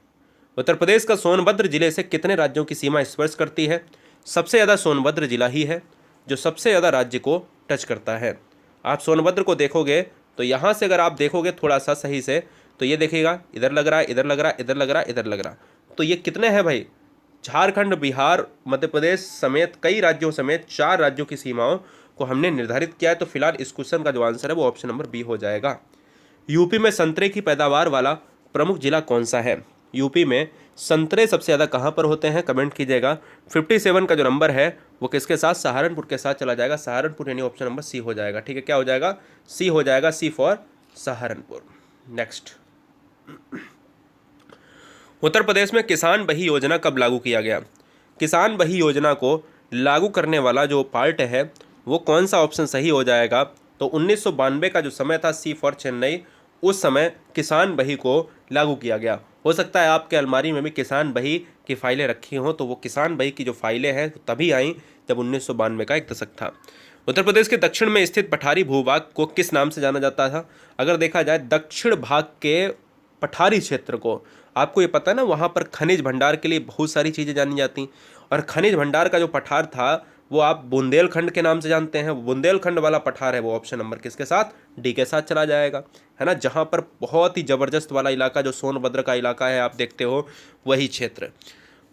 Speaker 1: उत्तर प्रदेश का सोनभद्र जिले से कितने राज्यों की सीमा स्पर्श करती है, सबसे ज़्यादा सोनभद्र जिला ही है जो सबसे ज़्यादा राज्य को टच करता है। आप सोनभद्र को देखोगे तो यहाँ से अगर आप देखोगे थोड़ा सा सही से, तो ये देखिएगा, इधर लग रहा है, इधर लग रहा है, इधर लग रहा है, इधर लग रहा है, तो ये कितने हैं भाई, झारखंड, बिहार, मध्य प्रदेश समेत कई राज्यों समेत 4 राज्यों की सीमाओं को हमने निर्धारित किया है। तो फिलहाल इस क्वेश्चन का जो आंसर है वो ऑप्शन नंबर बी हो जाएगा। यूपी में संतरे की पैदावार वाला प्रमुख जिला कौन सा है, यूपी में संतरे सबसे ज़्यादा कहाँ पर होते हैं, कमेंट कीजिएगा। 57 का जो नंबर है वो किसके साथ, सहारनपुर के साथ चला जाएगा, सहारनपुर, यानी ऑप्शन नंबर सी हो जाएगा। ठीक है, क्या हो जाएगा, सी हो जाएगा, सी फॉर सहारनपुर। नेक्स्ट, उत्तर प्रदेश में किसान बही योजना कब लागू किया गया, किसान बही योजना को लागू करने वाला जो पार्ट है वो कौन सा, ऑप्शन सही हो जाएगा, तो 1992 का जो समय था, सी फॉर चेन्नई, उस समय किसान बही को लागू किया गया। हो सकता है आपके अलमारी में भी किसान बही की फाइलें रखी हों, तो वो किसान बही की जो फाइलें हैं तभी आई जब 1992 का एक दशक था। उत्तर प्रदेश के दक्षिण में स्थित पठारी भूभाग को किस नाम से जाना जाता था, अगर देखा जाए दक्षिण भाग के पठारी क्षेत्र को, आपको ये पता है ना, वहाँ पर खनिज भंडार के लिए बहुत सारी चीज़ें जानी जाती, और खनिज भंडार का जो पठार था वो आप बुंदेलखंड के नाम से जानते हैं। बुंदेलखंड वाला पठार है वो ऑप्शन नंबर किसके साथ, डी के साथ चला जाएगा, है ना, जहाँ पर बहुत ही ज़बरदस्त वाला इलाका जो सोनभद्र का इलाका है आप देखते हो, वही क्षेत्र।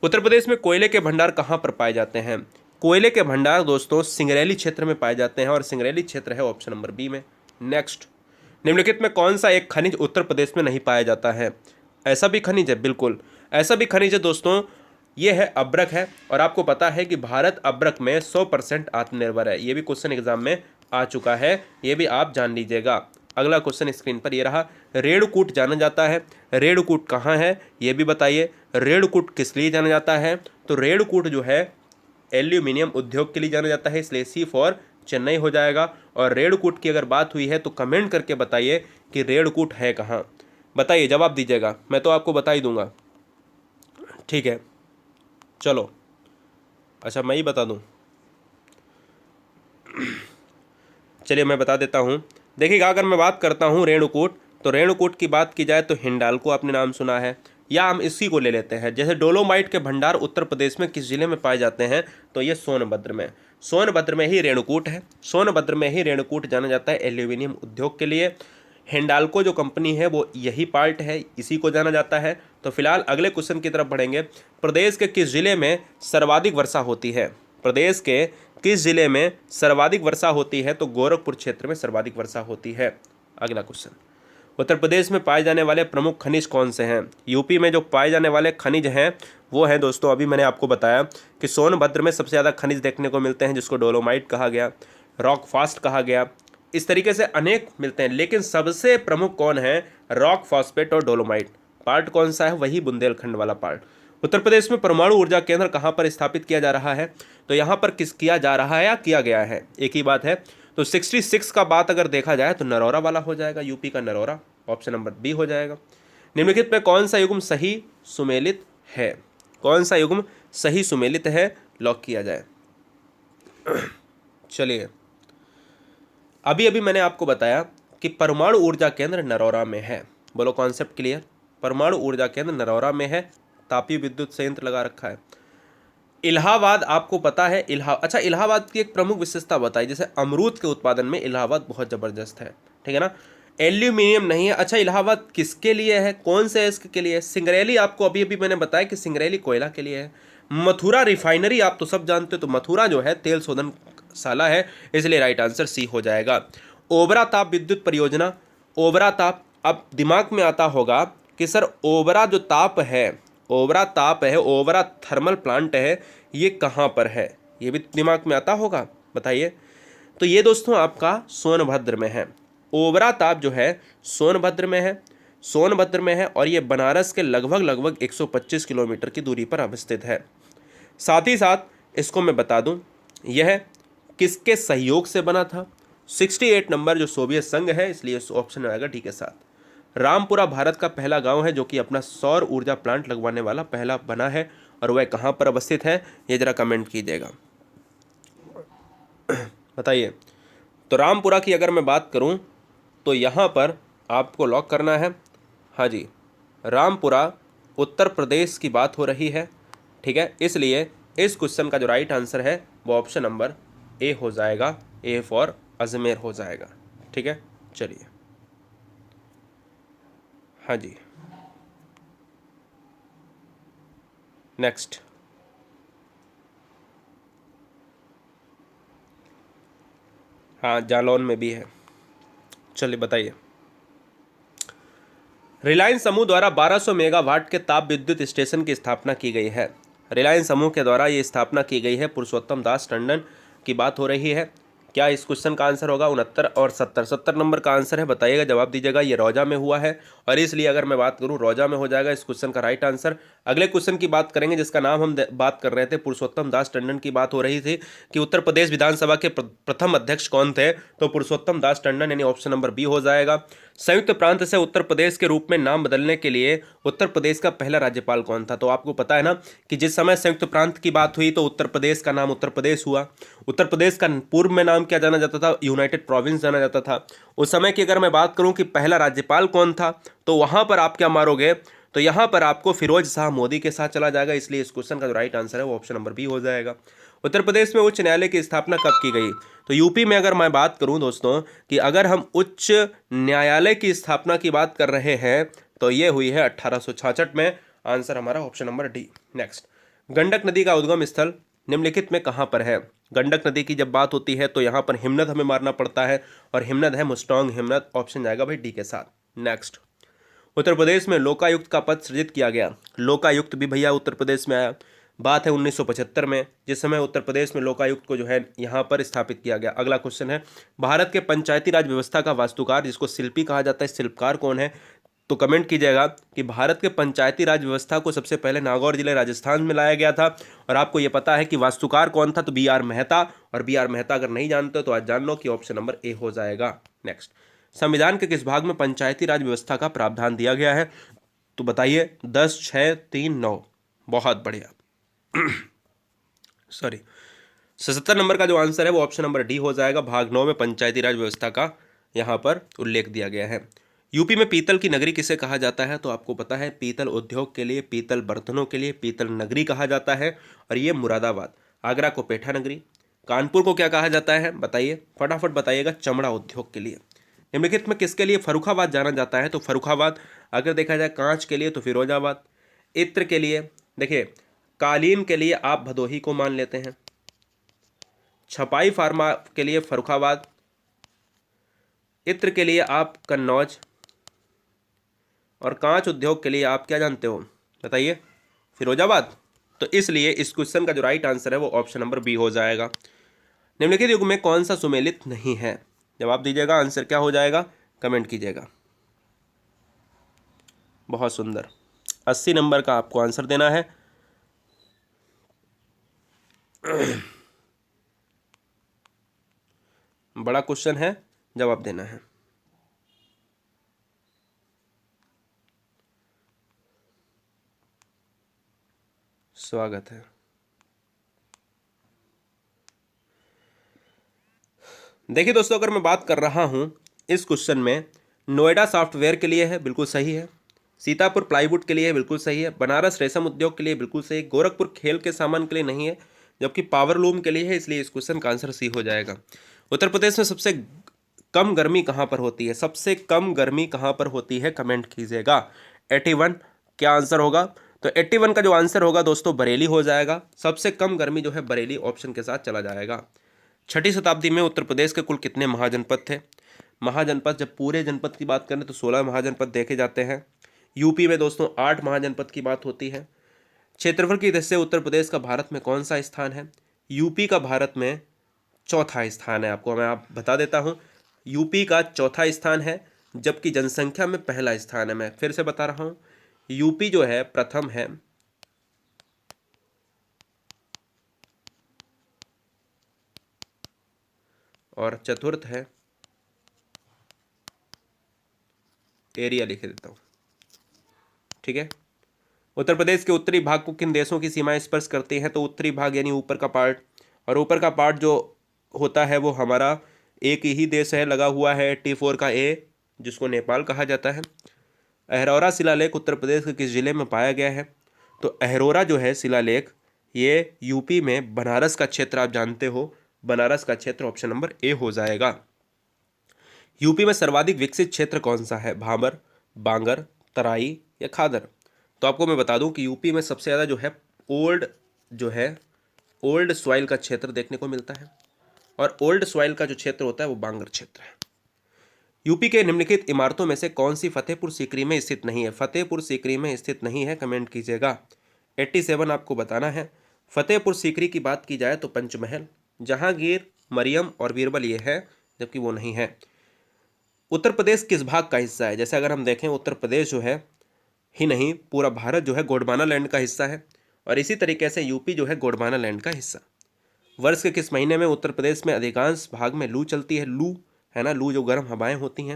Speaker 1: उत्तर प्रदेश में कोयले के भंडार कहाँ पर पाए जाते हैं, कोयले के भंडार दोस्तों सिंगरैली क्षेत्र में पाए जाते हैं, और सिंगरैली क्षेत्र है ऑप्शन नंबर बी में। नेक्स्ट, निम्नलिखित में कौन सा एक खनिज उत्तर प्रदेश में नहीं पाया जाता है, ऐसा भी खनिज है, बिल्कुल ऐसा भी खनिज है दोस्तों, ये है अब्रक है। और आपको पता है कि भारत अब्रक में 100% आत्मनिर्भर है, ये भी क्वेश्चन एग्जाम में आ चुका है, ये भी आप जान लीजिएगा। अगला क्वेश्चन स्क्रीन पर ये रहा, रेणुकूट जाना जाता है, रेणुकूट कहाँ है ये भी बताइए, रेणुकूट किस लिए जाना जाता है, तो रेणुकूट जो है एल्यूमिनियम उद्योग के लिए जाना जाता है, इसलिए सी फॉर चेन्नई हो जाएगा। और रेणुकूट की अगर बात हुई है तो कमेंट करके बताइए कि रेणुकूट है कहाँ, बताइए, जवाब दीजिएगा, मैं तो आपको बता ही दूंगा। ठीक है, चलो, अच्छा मैं ही बता दूं, चलिए मैं बता देता हूं। देखिएगा, अगर मैं बात करता हूं रेणुकूट, तो रेणुकूट की बात की जाए तो हिंडाल्को आपने नाम सुना है, या हम इसी को ले लेते हैं, जैसे डोलोमाइट के भंडार उत्तर प्रदेश में किस जिले में पाए जाते हैं, तो ये सोनभद्र में, सोनभद्र में ही रेणुकूट है, सोनभद्र में ही रेणुकूट जाना जाता है एल्यूमिनियम उद्योग के लिए। हिंडाल्को जो कंपनी है वो यही पार्ट है, इसी को जाना जाता है। तो फिलहाल अगले क्वेश्चन की तरफ बढ़ेंगे, प्रदेश के किस जिले में सर्वाधिक वर्षा होती है, प्रदेश के किस जिले में सर्वाधिक वर्षा होती है, तो गोरखपुर क्षेत्र में सर्वाधिक वर्षा होती है। अगला क्वेश्चन, उत्तर प्रदेश में पाए जाने वाले प्रमुख खनिज कौन से हैं, यूपी में जो पाए जाने वाले खनिज हैं वो हैं दोस्तों, अभी मैंने आपको बताया कि सोनभद्र में सबसे ज़्यादा खनिज देखने को मिलते हैं, जिसको डोलोमाइट कहा गया, रॉक फास्ट कहा गया, इस तरीके से अनेक मिलते हैं, लेकिन सबसे प्रमुख कौन है, रॉक फॉस्फेट और डोलोमाइट। पार्ट कौन सा है, वही बुंदेलखंड वाला पार्ट। उत्तर प्रदेश में परमाणु ऊर्जा केंद्र कहाँ पर स्थापित किया जा रहा है, तो यहाँ पर किस किया जा रहा है या किया गया है, एक ही बात है। तो 66 का बात अगर देखा जाए तो नरौरा वाला हो जाएगा, यूपी का नरौरा, ऑप्शन नंबर बी हो जाएगा। निम्नलिखित में कौन सा युग्म सही सुमेलित है? कौन सा युग्म सही सुमेलित है? लॉक किया जाए। चलिए, अभी अभी मैंने आपको बताया कि परमाणु ऊर्जा केंद्र नरौरा में है। बोलो कॉन्सेप्ट क्लियर? परमाणु ऊर्जा केंद्र नरौरा में है, तापीय विद्युत संयंत्र लगा रखा है। इलाहाबाद आपको पता है, अच्छा इलाहाबाद की एक प्रमुख विशेषता बताई, जैसे अमरूद के उत्पादन में इलाहाबाद बहुत जबरदस्त है, ठीक है ना। एल्यूमिनियम नहीं है। अच्छा इलाहाबाद किसके लिए है, कौन से इसके लिए है? सिंगरैली, आपको अभी अभी मैंने बताया कि सिंगरैली कोयला के लिए है। मथुरा रिफाइनरी आप तो सब जानते हो, तो मथुरा जो है तेल शोधन शाला है, इसलिए राइट आंसर सी हो जाएगा। ओबरा ताप विद्युत परियोजना, ओबरा ताप, अब दिमाग में आता होगा कि सर ओबरा जो ताप है, ओबरा ताप है, ओबरा थर्मल प्लांट है, ये कहाँ पर है? ये भी दिमाग में आता होगा, बताइए। तो ये दोस्तों आपका सोनभद्र में है। ओबरा ताप जो है सोनभद्र में है, सोनभद्र में है, और ये बनारस के लगभग 125 किलोमीटर की दूरी पर अवस्थित है। साथ ही साथ इसको मैं बता दूं, यह किसके सहयोग से बना था? 68 नंबर जो सोवियत संघ है, इसलिए इस ऑप्शन में आएगा डी के साथ। रामपुरा भारत का पहला गांव है जो कि अपना सौर ऊर्जा प्लांट लगवाने वाला पहला बना है, और वह कहाँ पर अवस्थित है, ये जरा कमेंट कीजिएगा, बताइए। तो रामपुरा की अगर मैं बात करूं तो यहाँ पर आपको लॉक करना है। हाँ जी, रामपुरा उत्तर प्रदेश की बात हो रही है, ठीक है, इसलिए इस क्वेश्चन का जो राइट आंसर है वो ऑप्शन नंबर ए हो जाएगा, ए फॉर अजमेर हो जाएगा, ठीक है। चलिए, हाँ जी, नेक्स्ट। हाँ, जालौन में भी है। चलिए बताइए। रिलायंस समूह द्वारा 1200 मेगावाट के ताप विद्युत स्टेशन की स्थापना की गई है। रिलायंस समूह के द्वारा ये स्थापना की गई है, पुरुषोत्तम दास टंडन की बात हो रही है। क्या इस क्वेश्चन का आंसर होगा? 69 और 70, 70 नंबर का आंसर है, बताइएगा, जवाब दीजिएगा। ये रौजा में हुआ है, और इसलिए अगर मैं बात करूं रौजा में हो जाएगा इस क्वेश्चन का राइट आंसर। अगले क्वेश्चन की बात करेंगे जिसका नाम हम बात कर रहे थे, पुरुषोत्तम दास टंडन की बात हो रही थी कि उत्तर प्रदेश विधानसभा के प्रथम अध्यक्ष कौन थे, तो पुरुषोत्तम दास टंडन, यानी ऑप्शन नंबर बी हो जाएगा। संयुक्त प्रांत से उत्तर प्रदेश के रूप में नाम बदलने के लिए उत्तर प्रदेश का पहला राज्यपाल कौन था? तो आपको पता है ना कि जिस समय संयुक्त प्रांत की बात हुई तो उत्तर प्रदेश का नाम उत्तर प्रदेश हुआ। उत्तर प्रदेश का पूर्व में नाम क्या जाना जाता था? यूनाइटेड प्रोविंस जाना जाता था। उस समय की अगर मैं बात करूं कि पहला राज्यपाल कौन था, तो वहां पर आप क्या मारोगे? तो यहां पर आपको फिरोज शाह मोदी के साथ चला जाएगा, इसलिए इस क्वेश्चन का जो राइट आंसर है वो ऑप्शन नंबर बी हो जाएगा। उत्तर प्रदेश में उच्च न्यायालय की स्थापना कब की गई? तो यूपी में अगर मैं बात करूं दोस्तों कि अगर हम उच्च न्यायालय की स्थापना की बात कर रहे हैं तो ये हुई है 1866 में। आंसर हमारा option number D. Next, Gandak नदी का उद्गम स्थल निम्नलिखित में कहां पर है? गंडक नदी की जब बात होती है तो यहां पर हिमनद हमें मारना पड़ता है, और हिमनद है मुस्टोंग हिमनद, ऑप्शन जाएगा भाई डी के साथ। नेक्स्ट, उत्तर प्रदेश में लोकायुक्त का पद सृजित किया गया। लोकायुक्त भी भैया उत्तर प्रदेश में आया, बात है 1975 में, जिस समय उत्तर प्रदेश में लोकायुक्त को जो है यहाँ पर स्थापित किया गया। अगला क्वेश्चन है, भारत के पंचायती राज व्यवस्था का वास्तुकार, जिसको शिल्पी कहा जाता है, शिल्पकार कौन है? तो कमेंट कीजिएगा कि भारत के पंचायती राज व्यवस्था को सबसे पहले नागौर जिले राजस्थान में लाया गया था, और आपको ये पता है कि वास्तुकार कौन था? तो बी आर मेहता, और बी आर मेहता अगर नहीं जानते हो तो आज जान लो कि ऑप्शन नंबर ए हो जाएगा। नेक्स्ट, संविधान के किस भाग में पंचायती राज व्यवस्था का प्रावधान दिया गया है? तो बताइए, 10, 6, 3, 9। बहुत बढ़िया, सॉरी, 77 नंबर का जो आंसर है वो ऑप्शन नंबर डी हो जाएगा। भाग 9 में पंचायती राज व्यवस्था का यहाँ पर उल्लेख दिया गया है। यूपी में पीतल की नगरी किसे कहा जाता है? तो आपको पता है, पीतल उद्योग के लिए, पीतल बर्तनों के लिए पीतल नगरी कहा जाता है, और ये मुरादाबाद। आगरा को पेठा नगरी, कानपुर को क्या कहा जाता है बताइए, फटाफट बताइएगा। चमड़ा उद्योग के लिए। निम्नलिखित में किसके लिए फर्रुखाबाद जाना जाता है? तो फर्रुखाबाद अगर देखा जाए कांच के लिए तो फिरोजाबाद, इत्र के लिए, देखिए कालीन के लिए आप भदोही को मान लेते हैं, छपाई फार्मा के लिए फर्रुखाबाद, इत्र के लिए आप कन्नौज, और कांच उद्योग के लिए आप क्या जानते हो बताइए, फिरोजाबाद। तो इसलिए इस क्वेश्चन का जो राइट आंसर है वो ऑप्शन नंबर बी हो जाएगा। निम्नलिखित युग में कौन सा सुमेलित नहीं है? जवाब दीजिएगा, आंसर क्या हो जाएगा, कमेंट कीजिएगा। बहुत सुंदर, 80 नंबर का आपको आंसर देना है। बड़ा क्वेश्चन है, जवाब देना है। स्वागत है। देखिए दोस्तों, अगर मैं बात कर रहा हूं इस क्वेश्चन में, नोएडा सॉफ्टवेयर के लिए है, बिल्कुल सही है। सीतापुर प्लाईवुड के लिए है, बिल्कुल सही है। बनारस रेशम उद्योग के लिए बिल्कुल सही। गोरखपुर खेल के सामान के लिए नहीं है, जबकि पावर लूम के लिए है, इसलिए इस क्वेश्चन का आंसर सी हो जाएगा। उत्तर प्रदेश में सबसे कम गर्मी कहाँ पर होती है? सबसे कम गर्मी कहाँ पर होती है, कमेंट कीजिएगा। 81 क्या आंसर होगा? तो 81 का जो आंसर होगा दोस्तों बरेली हो जाएगा। सबसे कम गर्मी जो है बरेली ऑप्शन के साथ चला जाएगा। 6ठी शताब्दी में उत्तर प्रदेश के कुल कितने महाजनपद थे? महाजनपद, जब पूरे जनपद की बात करें तो 16 महाजनपद देखे जाते हैं। यूपी में दोस्तों 8 महाजनपद की बात होती है। क्षेत्रफल की दृष्टि से उत्तर प्रदेश का भारत में कौन सा स्थान है? यूपी का भारत में चौथा स्थान है। आपको मैं बता देता हूँ, यूपी का चौथा स्थान है, जबकि जनसंख्या में पहला स्थान है। मैं फिर से बता रहा हूँ, यूपी जो है प्रथम है और चतुर्थ है, एरिया लिख देता हूँ, ठीक है। उत्तर प्रदेश के उत्तरी भाग को किन देशों की सीमाएं स्पर्श करती हैं? तो उत्तरी भाग यानी ऊपर का पार्ट, और ऊपर का पार्ट जो होता है वो हमारा एक ही देश है, लगा हुआ है 84 का ए, जिसको नेपाल कहा जाता है। अहरौरा शिलालेख उत्तर प्रदेश के किस जिले में पाया गया है? तो अहरौरा जो है शिलालेख, ये यूपी में बनारस का क्षेत्र, आप जानते हो, बनारस का क्षेत्र ऑप्शन नंबर ए हो जाएगा। यूपी में सर्वाधिक विकसित क्षेत्र कौन सा है? भाबर, बांगर, तराई या खादर? तो आपको मैं बता दूं कि यूपी में सबसे ज़्यादा जो है ओल्ड सॉइल का क्षेत्र देखने को मिलता है, और ओल्ड सॉइल का जो क्षेत्र होता है वो बांगर क्षेत्र है। यूपी के निम्नलिखित इमारतों में से कौन सी फतेहपुर सीकरी में स्थित नहीं है? फतेहपुर सीकरी में स्थित नहीं है, कमेंट कीजिएगा। 87 आपको बताना है। फतेहपुर सीकरी की बात की जाए तो पंचमहल, जहांगीर, मरियम और बीरबल ये है, जबकि वो नहीं है। उत्तर प्रदेश किस भाग का हिस्सा है? जैसे अगर हम देखें, उत्तर प्रदेश जो है ही नहीं, पूरा भारत जो है गोंडवाना लैंड का हिस्सा है, और इसी तरीके से यूपी जो है गोंडवाना लैंड का हिस्सा। वर्ष के किस महीने में उत्तर प्रदेश में अधिकांश भाग में लू चलती है? लू है ना, लू जो गर्म हवाएं होती हैं।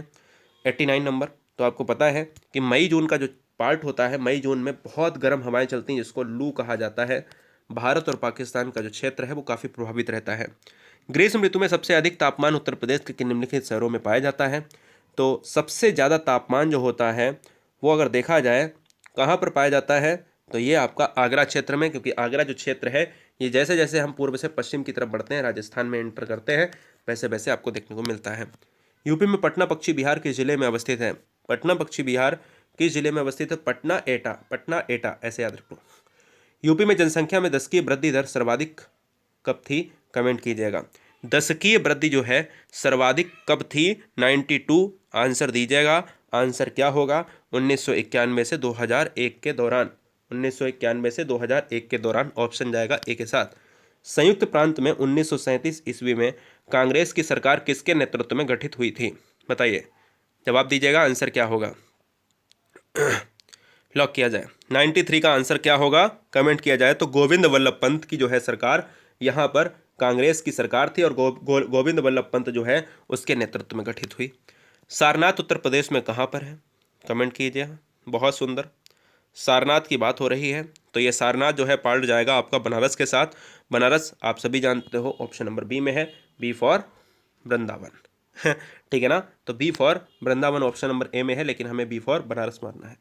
Speaker 1: 89 नंबर। तो आपको पता है कि मई जून का जो पार्ट होता है, मई जून में बहुत गर्म हवाएं चलती हैं, जिसको लू कहा जाता है। भारत और पाकिस्तान का जो क्षेत्र है वो काफ़ी प्रभावित रहता है। ग्रीष्म ऋतु में सबसे अधिक तापमान उत्तर प्रदेश के किन निम्नलिखित शहरों में पाया जाता है? तो सबसे ज़्यादा तापमान जो होता है वो अगर देखा जाए कहाँ पर पाया जाता है, तो ये आपका आगरा क्षेत्र में, क्योंकि आगरा जो क्षेत्र है ये जैसे जैसे हम पूर्व से पश्चिम की तरफ बढ़ते हैं, राजस्थान में एंटर करते हैं, वैसे वैसे आपको देखने को मिलता है। यूपी में पटना पक्षी बिहार किस जिले में अवस्थित है? पटना पक्षी बिहार किस जिले में अवस्थित है? पटना एटा, ऐसे याद रखो। यूपी में जनसंख्या में दशकीय वृद्धि दर सर्वाधिक कब थी? कमेंट कीजिएगा। दशकीय वृद्धि जो है सर्वाधिक कब थी? 92 आंसर दीजिएगा। आंसर क्या होगा? 1991 से 2001 के दौरान। 1991 से 2001 के दौरान ऑप्शन जाएगा ए के साथ। संयुक्त प्रांत में 1937 ईस्वी में कांग्रेस की सरकार किसके नेतृत्व में गठित हुई थी? बताइए, जवाब दीजिएगा। आंसर क्या होगा? लॉक किया जाए। 93 का आंसर क्या होगा? कमेंट किया जाए। तो गोविंद वल्लभ पंत की जो है सरकार, यहाँ पर कांग्रेस की सरकार थी, और गोविंद वल्लभ पंत जो है उसके नेतृत्व में गठित हुई। सारनाथ उत्तर प्रदेश में कहाँ पर है? कमेंट कीजिए। बहुत सुंदर, सारनाथ की बात हो रही है, तो ये सारनाथ जो है पार्ट जाएगा आपका बनारस के साथ। बनारस आप सभी जानते हो ऑप्शन नंबर बी में है, बी फॉर वृंदावन। ठीक है ना, तो B for Vrindavan option number A में है, लेकिन हमें बी फॉर बनारस मानना है।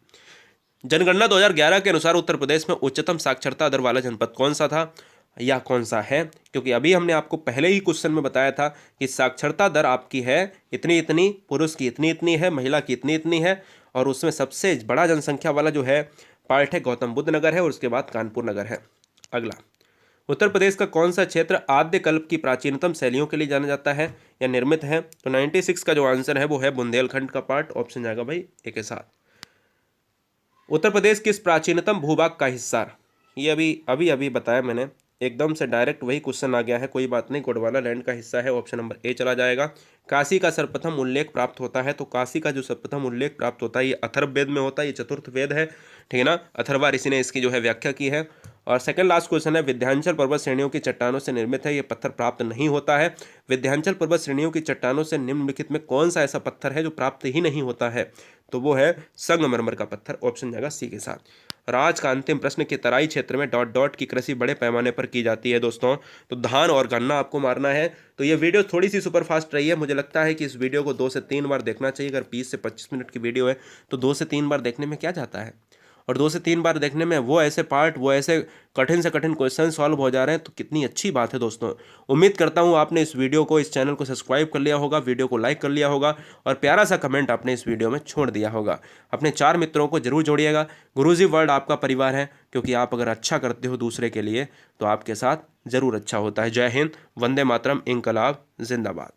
Speaker 1: जनगणना 2011 के अनुसार उत्तर प्रदेश में उच्चतम साक्षरता दर वाला जनपद कौन सा था या कौन सा है? क्योंकि अभी हमने आपको पहले ही क्वेश्चन में बताया था कि साक्षरता दर आपकी है इतनी इतनी, पुरुष की इतनी इतनी है, महिला की इतनी इतनी है, और उसमें सबसे बड़ा जनसंख्या वाला जो है पार्ट है गौतम बुद्ध नगर है, और उसके बाद कानपुर नगर है। अगला, उत्तर प्रदेश का कौन सा क्षेत्र आद्य कल्प की प्राचीनतम शैलियों के लिए जाना जाता है या निर्मित है? तो 96 का जो आंसर है वो है बुंदेलखंड का पार्ट, ऑप्शन जाएगा भाई ए के साथ। उत्तर प्रदेश किस प्राचीनतम भूभाग का हिस्सा? ये अभी बताया मैंने, एकदम से डायरेक्ट वही क्वेश्चन आ गया है, कोई बात नहीं। गोंडवाना लैंड का हिस्सा है, ऑप्शन नंबर ए चला जाएगा। काशी का सर्वप्रथम उल्लेख प्राप्त होता है, तो काशी का जो सर्वप्रथम उल्लेख प्राप्त होता है ये अथर्ववेद में होता है, ये चतुर्थ वेद है, ठीक है ना। अथर्वा ऋषि ने इसकी जो है व्याख्या की है, और सेकंड लास्ट क्वेश्चन है, विंध्याचल पर्वत श्रेणियों की चट्टानों से निर्मित है, ये पत्थर प्राप्त नहीं होता है। विंध्याचल पर्वत श्रेणियों की चट्टानों से निम्नलिखित में कौन सा ऐसा पत्थर है जो प्राप्त ही नहीं होता है? तो वो है संगमरमर का पत्थर, ऑप्शन जाएगा सी के साथ। और आज का अंतिम प्रश्न कि तराई क्षेत्र में डॉट डॉट की कृषि बड़े पैमाने पर की जाती है दोस्तों, तो धान और गन्ना आपको मारना है। तो ये वीडियो थोड़ी सी सुपर फास्ट रही है, मुझे लगता है कि इस वीडियो को 2 से 3 बार देखना चाहिए। अगर 20 से 25 मिनट की वीडियो है तो 2 से 3 बार देखने में क्या जाता है, और 2 से 3 बार देखने में वो ऐसे पार्ट, वो ऐसे कठिन से कठिन क्वेश्चन सॉल्व हो जा रहे हैं, तो कितनी अच्छी बात है दोस्तों। उम्मीद करता हूँ आपने इस वीडियो को, इस चैनल को सब्सक्राइब कर लिया होगा, वीडियो को लाइक कर लिया होगा और प्यारा सा कमेंट आपने इस वीडियो में छोड़ दिया होगा। अपने 4 मित्रों को जरूर जोड़िएगा। गुरुजी वर्ल्ड आपका परिवार है, क्योंकि आप अगर अच्छा करते हो दूसरे के लिए तो आपके साथ जरूर अच्छा होता है। जय हिंद, वंदे मातरम, इंकलाब जिंदाबाद।